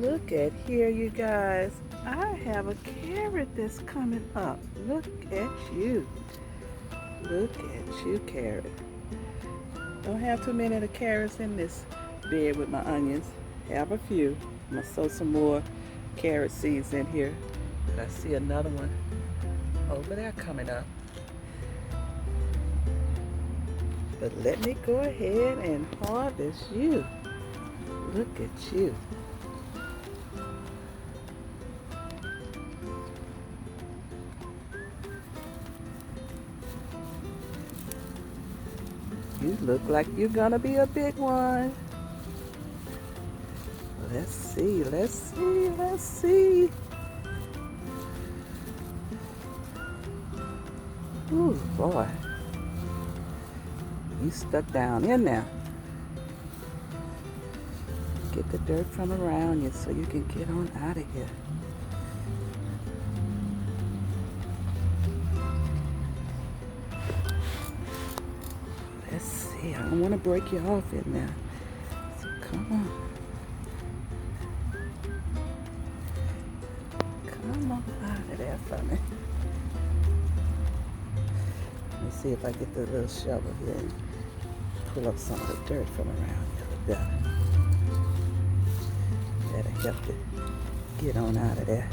Look at here, you guys. I have a carrot that's coming up. Look at you. Look at you, carrot. Don't have too many of the carrots in this bed with my onions. Have a few. I'm going to sow some more carrot seeds in here. But I see another one over there coming up. But let me go ahead and harvest you. Look at you. You look like you're gonna be a big one. Let's see, let's see, let's see. Ooh, boy. You stuck down in there. Get the dirt from around you so you can get on out of here. Let's see, I don't want to break you off in there. So come on. Come on out of there for me. Let me see if I get the little shovel here and pull up some of the dirt from around you a little better. That'll help you get on out of there.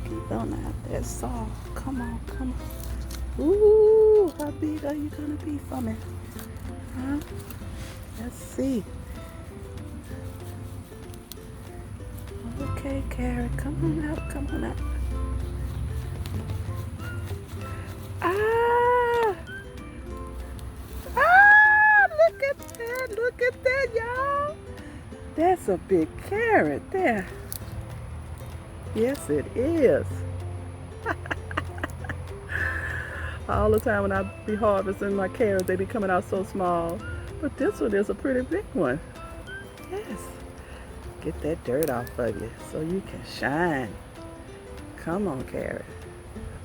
Get on out there, Saul. Come on, come on. Ooh, how big are you gonna be for me? Huh? Let's see. Okay, carrot, come on out, come on out. Ah! Ah! Look at that, y'all. That's a big carrot there. Yes, it is. All the time when I be harvesting my carrots, they be coming out so small. But this one is a pretty big one. Yes. Get that dirt off of you so you can shine. Come on, carrot.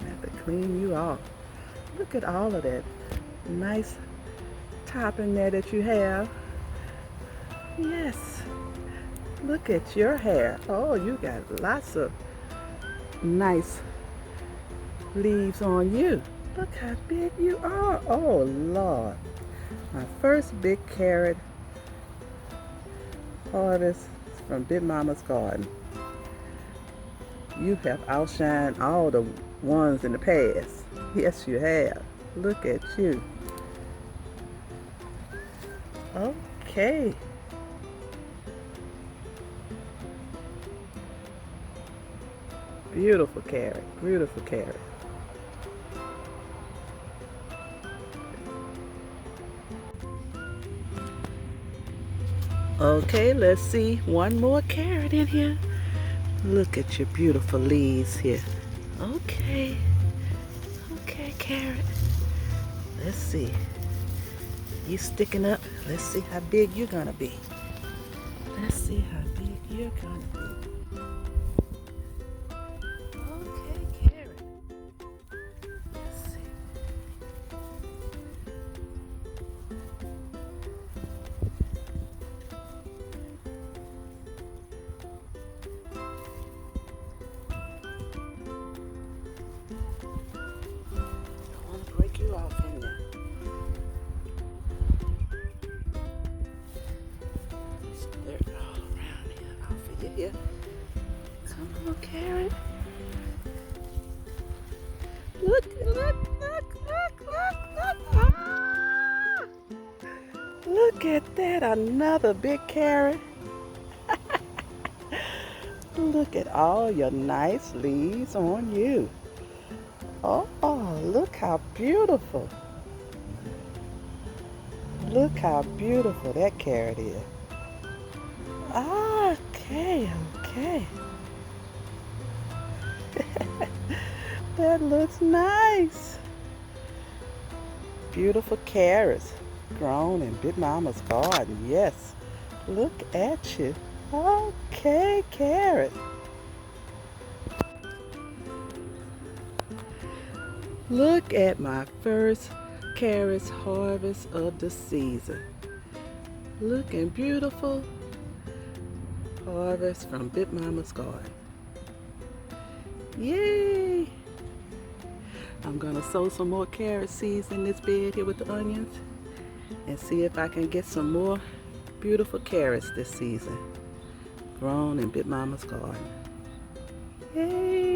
I have to clean you off. Look at all of that nice topping there that you have. Yes. Look at your hair. Oh, you got lots of nice leaves on you. Look how big you are. Oh, Lord. My first big carrot harvest from Big Mama's garden. You have outshined all the ones in the past. Yes, you have. Look at you. Okay. Beautiful carrot. Beautiful carrot. Okay, let's see one more carrot in here. Look at your beautiful leaves here. Okay. Okay, carrot. Let's see. You sticking up. Let's see how big you're gonna be. Let's see how big you're gonna be. Okay, carrot. Let's see. I want to break you off in there. Dirt all around here, off of you here. Come on, carrot. Look, look, look, look, look, look. Ah! Look at that, another big carrot. Look at all your nice leaves on you. Oh, look how beautiful. Look how beautiful that carrot is. Okay, okay. That looks nice. Beautiful carrots grown in Big Mama's garden. Yes. Look at you. Okay, carrot. Look at my first carrots harvest of the season. Looking beautiful. Harvest from Big Mama's garden. Yay! I'm gonna sow some more carrot seeds in this bed here with the onions and see if I can get some more beautiful carrots this season grown in Big Mama's garden. Yay!